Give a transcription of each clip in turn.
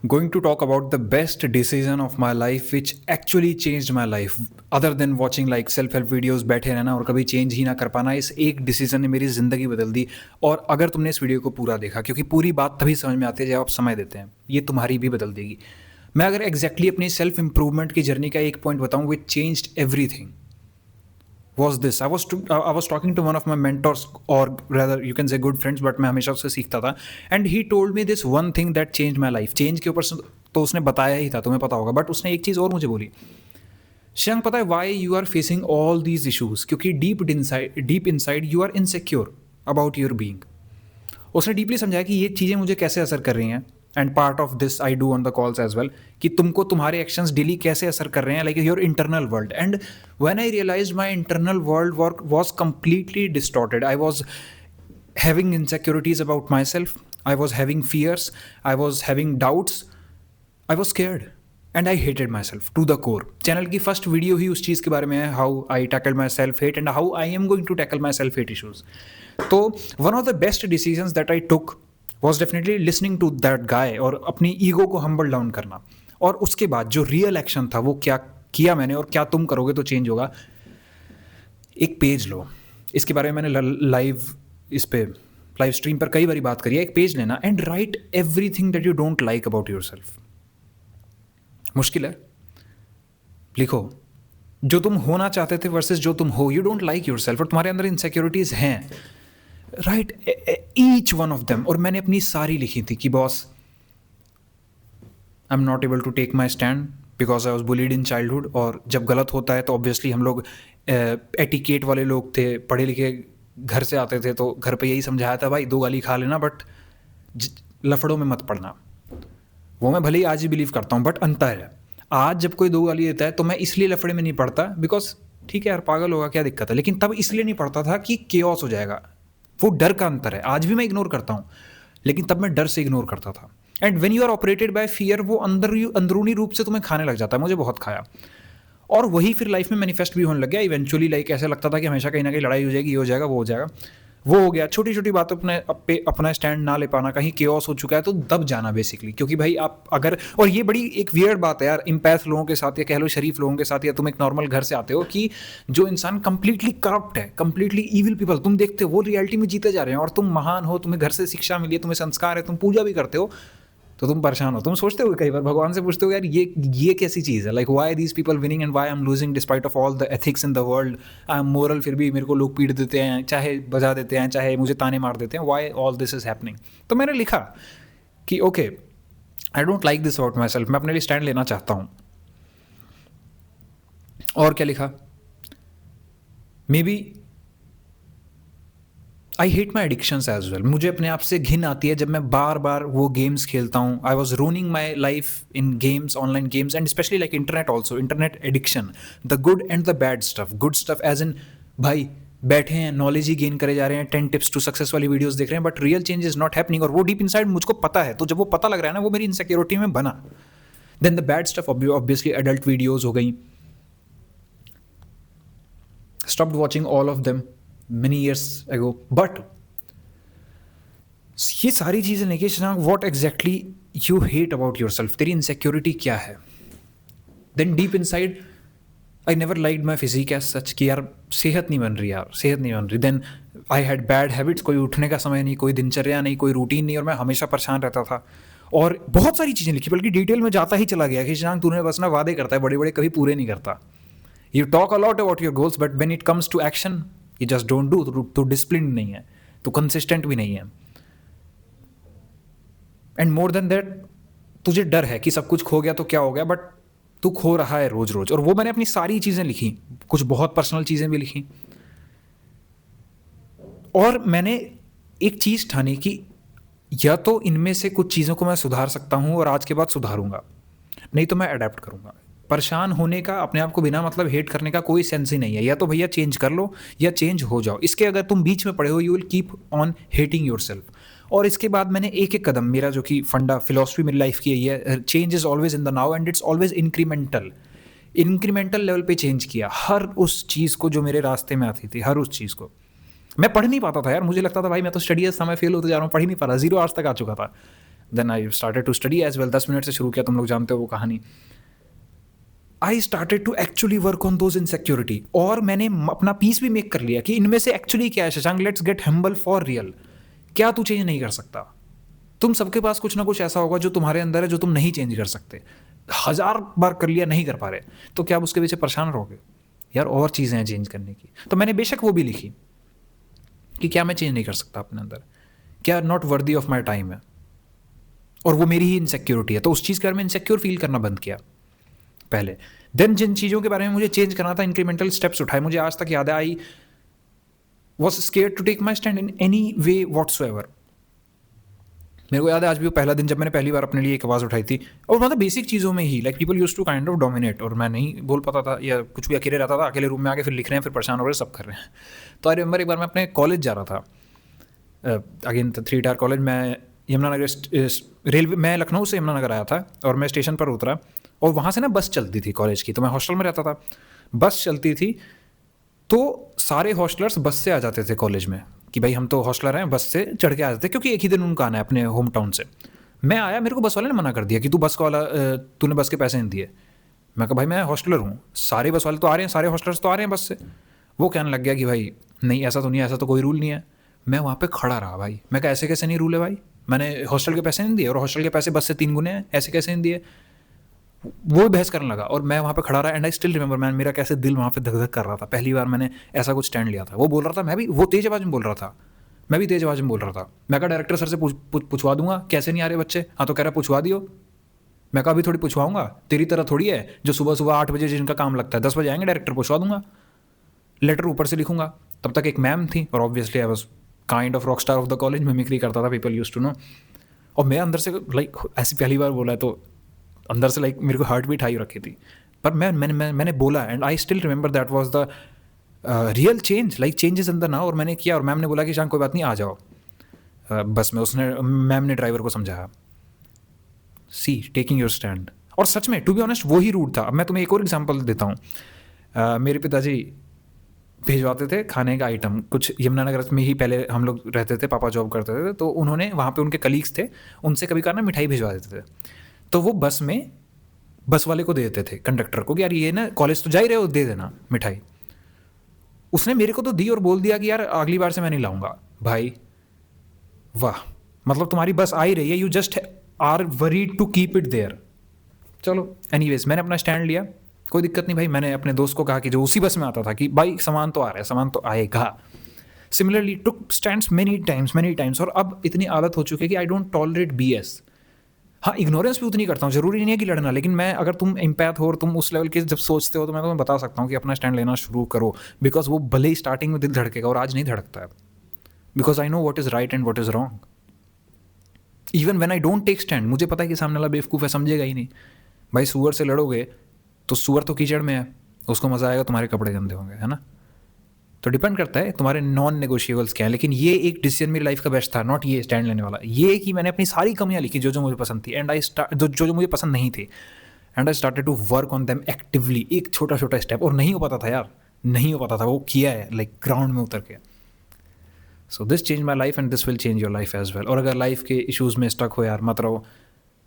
Going to talk about the best decision of my life which actually changed my life other than watching like self help videos बैठे रहना और कभी change ही ना कर पाना। इस एक डिसीजन ने मेरी ज़िंदगी बदल दी। और अगर तुमने इस वीडियो को पूरा देखा, क्योंकि पूरी बात तभी समझ में आती है जब आप समय देते हैं, ये तुम्हारी भी बदल देगी। मैं अगर एग्जैक्टली अपनी सेल्फ इम्प्रूवमेंट की जर्नी का एक पॉइंट बताऊँ which changed everything was this. I was talking to one of my mentors, or rather you can say good friends, but मैं हमेशा उससे सीखता था, and he told me this one thing that changed my life. Change के ऊपर तो उसने बताया ही था, तुम्हें पता होगा, बट उसने एक चीज़ और मुझे बोली। श्रेयांक, पता है why you are facing all these issues? क्योंकि deep inside you are insecure about your being. उसने डीपली समझाया कि ये चीज़ें मुझे कैसे असर कर रही हैं, and part of this I do on the calls as well, कि तुमको तुम्हारे एक्शंस डेली कैसे असर कर रहे हैं, like your internal world. And when I realise my internal world was completely distorted. I was having insecurities about myself, I was having fears, I was having doubts, I was scared and I hated myself to the core. Channel की first video ही उस चीज़ के बारे में है, how I tackle my self hate and how I am going to tackle my self hate issues. तो one of the best decisions that I took was definitely listening to that guy और अपनी ego को humble down करना। और उसके बाद जो real action था वो क्या किया मैंने, और क्या तुम करोगे तो चेंज होगा। एक पेज लो, इसके बारे में मैंने लाइव स्ट्रीम पर कई बार बात करी है। एक पेज लेना and right everything that you don't like about yourself. मुश्किल है, लिखो जो तुम होना चाहते थे वर्सेस जो तुम हो। यू डोंट लाइक योरसेल्फ और तुम्हारे अंदर इनसिक्योरिटीज हैं, right, each one of them. और मैंने अपनी सारी लिखी थी कि boss, I am not able to take my stand because I was bullied in childhood. और जब गलत होता है तो ऑब्वियसली हम लोग एटिकेट वाले लोग थे, पढ़े लिखे घर से आते थे, तो घर पे यही समझाया था भाई 2 गाली खा लेना बट लफड़ों में मत पड़ना। वो मैं भले ही आज ही बिलीव करता हूँ, बट अंतर है, आज जब कोई 2 गाली देता है तो मैं इसलिए लफड़े में नहीं पड़ता बिकॉज ठीक है यार पागल होगा क्या दिक्कत है, लेकिन तब इसलिए नहीं पड़ता था कि केओस हो जाएगा। वो डर का अंतर है। आज भी मैं इग्नोर करता हूँ, लेकिन तब मैं डर से इग्नोर करता था। And when you are operated by fear, वो अंदरूनी रूप से तुम्हें खाने लग जाता है। मुझे बहुत खाया, और वही फिर लाइफ में मैनिफेस्ट भी होने लग गया इवेंचुअली। लाइक ऐसा लगता था कि हमेशा कहीं ना कहीं लड़ाई हो जाएगी, ये हो जाएगा, वो हो जाएगा, वो हो गया। छोटी छोटी बातों पे अपना स्टैंड ना ले पाना, कहीं केओस हो चुका है तो दब जाना बेसिकली। क्योंकि भाई आप अगर, और ये बड़ी एक वियर्ड बात है यार, इम्पैथ लोगों के साथ या कह लो शरीफ लोगों के साथ, या तुम एक नॉर्मल घर से आते हो, कि जो इंसान कंप्लीटली करप्ट है, कंप्लीटली ईविल पीपल तुम देखते हो, वो रियलिटी में जीते जा रहे हैं, और तुम महान हो, तुम्हें घर से शिक्षा मिली है, तुम्हें संस्कार है, तुम पूजा भी करते हो, तो तुम परेशान हो। तुम सोचते हो कई बार, भगवान से पूछते हो यार ये कैसी चीज़ है, like why these people winning and why I am losing despite of all the ethics in the world. I am moral, फिर भी मेरे को लोग पीट देते हैं, चाहे बजा देते हैं, चाहे मुझे ताने मार देते हैं, why all this is happening. तो मैंने लिखा कि okay, I don't like this about my self, मैं अपने लिए स्टैंड लेना चाहता हूँ। और क्या लिखा, maybe I hate my addictions as well. मुझे अपने आप से घिन आती है जब मैं बार बार वो गेम्स खेलता हूँ। I was running my life in games, online games, and specially like internet also, internet addiction, the good and the bad stuff. Good stuff as in भाई बैठे हैं, नॉलेज ही गेन करे जा रहे हैं, 10 टिप्स टू सक्सेस वाली videos देख रहे हैं, but real change is not happening. और वो डीप इनसाइड मुझको पता है, तो जब वो पता लग रहा है ना, वो मेरी इनसिक्योरिटी में बना। Then the bad stuff obviously adult videos हो गई, stopped watching all of them many years ago. But ये सारी चीज़ें लेके what exactly you hate about yourself, तेरी इनसिक्योरिटी क्या है। Then deep inside I never liked my physique as such, कि यार सेहत नहीं बन रही, यार सेहत नहीं बन रही। Then I had bad habits, कोई उठने का समय नहीं, कोई दिनचर्या नहीं, कोई रूटीन नहीं, और मैं हमेशा परेशान रहता था। और बहुत सारी चीज़ें लिखी, बल्कि डिटेल में जाता ही चला गया कि शशांक तूने बस ना वादे करता है बड़े बड़े, कभी पूरे नहीं करता। You talk a lot about your goals, but when it comes to action you just don't do। तो डिसिप्लिन नहीं है, तो कंसिस्टेंट भी नहीं है, एंड मोर देन दैट तुझे डर है कि सब कुछ खो गया तो क्या हो गया, बट तू खो रहा है रोज रोज। और वो मैंने अपनी सारी चीज़ें लिखी, कुछ बहुत पर्सनल चीज़ें भी लिखी, और मैंने एक चीज़ ठानी कि या तो इनमें से कुछ चीज़ों को मैं सुधार सकता हूँ और आज के बाद सुधारूंगा, नहीं तो मैं अडेप्ट करूँगा। परेशान होने का, अपने आप को बिना मतलब हेट करने का कोई सेंस ही नहीं है। या तो भैया चेंज कर लो या चेंज हो जाओ। इसके अगर तुम बीच में पड़े हो, you will keep on hating yourself. और इसके बाद मैंने एक एक कदम, मेरा जो कि फंडा फिलॉसफी मेरी लाइफ की यही है, change is always in the now and it's always incremental level पे चेंज किया हर उस चीज़ को जो मेरे रास्ते में आती थी, हर उस चीज़ को। मैं पढ़ नहीं पाता था यार, मुझे लगता था भाई मैं तो स्टडी समय फेल होते जा रहा हूँ, पढ़ ही नहीं पा रहा, 0 आज तक आ चुका था। Then I started to study as well. 10 minute से शुरू किया, तुम लोग जानते हो वो कहानी. I started to actually work on those insecurity, और मैंने अपना पीस भी मेक कर लिया कि इनमें से एक्चुअली क्या है Shashank. Let's get humble for real. क्या तू चेंज नहीं कर सकता? तुम सबके पास कुछ ना कुछ ऐसा होगा जो तुम्हारे अंदर है जो तुम नहीं चेंज कर सकते. 1000 बार कर लिया, नहीं कर पा रहे, तो क्या आप उसके पीछे परेशान रहोगे? यार और चीज़ें हैं चेंज करने की. तो मैंने बेशक वो भी लिखी कि क्या मैं चेंज नहीं कर सकता अपने अंदर, क्या not worthy of my time है, और वो मेरी ही इनसिक्योरिटी है. तो उस चीज़ के बारे में इनसिक्योर फील करना बंद किया पहले. देन जिन चीज़ों के बारे में मुझे चेंज करना था, इंक्रीमेंटल स्टेप्स उठाए. मुझे आज तक याद है, I was scared to take my stand in any way whatsoever. मेरे को याद है आज भी वो पहला दिन जब मैंने पहली बार अपने लिए एक आवाज़ उठाई थी, और मतलब बेसिक चीज़ों में ही, like people use to kind of dominate, और मैं नहीं बोल पाता था या कुछ भी, अकेले रहता था, अकेले रूम में आके फिर लिख रहे हैं, फिर परेशान हो रहे हैं, सब कर रहे हैं. तो आई रिमेंबर एक बार मैं अपने कॉलेज जा रहा था, अगेन 3 टायर कॉलेज. मैं यमुनानगर रेलवे, मैं लखनऊ से यमुनानगर आया था, और मैं स्टेशन पर उतरा, और वहाँ से ना बस चलती थी कॉलेज की. तो मैं हॉस्टल में रहता था, बस चलती थी, तो सारे हॉस्टलर्स बस से आ जाते थे कॉलेज में कि भाई हम तो हॉस्टलर हैं, बस से चढ़ के आ जाते, क्योंकि एक ही दिन उनका आना है अपने होम टाउन से. मैं आया, मेरे को बस वाले ने मना कर दिया कि तू बस वाला, तूने बस के पैसे नहीं दिए. मैं कहा भाई मैं हॉस्टलर हूँ, सारे बस वाले तो आ रहे हैं, सारे हॉस्टलर्स तो आ रहे हैं बस से. वो कहने लग गया कि भाई नहीं ऐसा तो नहीं है, ऐसा तो कोई रूल नहीं है. मैं वहाँ पे खड़ा रहा भाई. मैं कहा ऐसे कैसे नहीं रूल है भाई, मैंने हॉस्टल के पैसे नहीं दिए, और हॉस्टल के पैसे बस से 3 गुने हैं, ऐसे कैसे नहीं दिए. वो बहस करने लगा, और मैं वहाँ पे खड़ा रहा. And I still remember man, मेरा कैसे दिल वहाँ पे धक धक कर रहा था. पहली बार मैंने ऐसा कुछ स्टैंड लिया था. वो बोल रहा था, मैं भी, वो तेज आवाज़ में बोल रहा था, मैं भी तेज आवाज़ में बोल रहा था. मैं कहा डायरेक्टर सर से पूछवा दूंगा, कैसे नहीं आ रहे बच्चे. हाँ तो कह रहा पूछवा दियो. मैं कहा अभी थोड़ी पूछवाऊंगा, तेरी तरह थोड़ी है जो सुबह सुबह 8 बजे जिनका काम लगता है 10 बजे आएंगे, डायरेक्टर पूछवा दूंगा, लेटर ऊपर से लिखूंगा. तब तक एक मैम थी, और obviously I was kind of rock star of the college, mimicry करता था, पीपल यूज्ड टू नो. और मैं अंदर से लाइक ऐसी पहली बार बोला है, तो अंदर से लाइक मेरे को हार्ट बीट हाई रखी थी. पर मैंने बोला, and I still remember that was the real change, like changes in the now. और मैंने किया, और मैम ने बोला कि शाम कोई बात नहीं, आ जाओ. बस में उसने, मैम ने ड्राइवर को समझाया, सी टेकिंग योर स्टैंड. और सच में टू बी ऑनेस्ट वो ही रूट था. अब मैं तुम्हें एक और एग्जांपल देता हूँ. मेरे पिताजी भिजवाते थे खाने का आइटम कुछ, यमुनानगर में ही पहले हम लोग रहते थे, पापा जॉब करते थे, तो उन्होंने वहाँ पे उनके कलीग्स थे, उनसे कभी कभार ना मिठाई भिजवा देते थे. तो वो बस में बस वाले को दे देते थे, कंडक्टर को, कि यार ये ना कॉलेज तो जा ही रहे हो, दे देना मिठाई. उसने मेरे को तो दी और बोल दिया कि यार अगली बार से मैं नहीं लाऊंगा. भाई वाह, मतलब तुम्हारी बस आ ही रही है, you just are worried to keep it there. चलो एनीवेज, मैंने अपना स्टैंड लिया, कोई दिक्कत नहीं भाई. मैंने अपने दोस्त को कहा कि जो उसी बस में आता था कि भाई सामान तो आ रहा है, सामान तो आएगा. सिमिलरली टुक स्टैंड्स मेनी टाइम्स. और अब इतनी आदत हो चुकी है कि आई डोंट टॉलरेट BS. हाँ, इग्नोरेंस भी उतनी करता हूँ, जरूरी नहीं है कि लड़ना, लेकिन मैं, अगर तुम एम्पैथ हो और तुम उस लेवल के जब सोचते हो, तो मैं तुम्हें बता सकता हूँ कि अपना स्टैंड लेना शुरू करो. बिकॉज वो भले ही स्टार्टिंग में दिल धड़केगा, और आज नहीं धड़कता है, because I know what is right and what is wrong. Even when I don't take stand, मुझे पता है कि सामने वाला बेवकूफ़ है, समझेगा ही नहीं. भाई सुअर से लड़ोगे तो सुअर तो कीचड़ में है, उसको मज़ा आएगा, तुम्हारे कपड़े गंदे होंगे, है ना. तो डिपेंड करता है तुम्हारे नॉन नेगोशिएबल्स क्या है. लेकिन ये एक डिसीजन मेरी लाइफ का बेस्ट था, नॉट ये स्टैंड लेने वाला, ये कि मैंने अपनी सारी कमियां लिखी जो जो मुझे पसंद थी, एंड आई जो मुझे पसंद नहीं थी, and I started to work on them actively. एक छोटा छोटा स्टेप, और नहीं हो पाता था यार, नहीं हो पाता था, वो किया है लाइक ग्राउंड में उतर के. So this change my life, and this will change your life as well. और अगर लाइफ के इशूज़ में स्टक हो यार, मत रहो.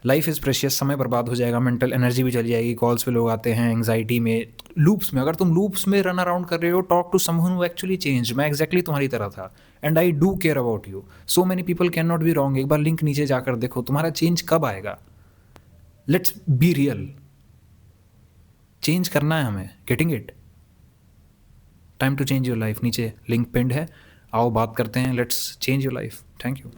लाइफ इज़ प्रेशियस, समय बर्बाद हो जाएगा, मेंटल एनर्जी भी चली जाएगी. कॉल्स पे लोग आते हैं, एंग्जाइटी में, लूप्स में. अगर तुम लूप्स में रन अराउंड कर रहे हो, talk to someone who actually change. मैं एक्जैक्टली तुम्हारी तरह था, and I do care about you. So many people can not be wrong. एक बार लिंक नीचे जाकर देखो, तुम्हारा चेंज कब आएगा. Let's be real. चेंज करना है हमें, getting it. Time to change your life. नीचे लिंक पिंड है, आओ बात करते हैं. Let's change your life. Thank you.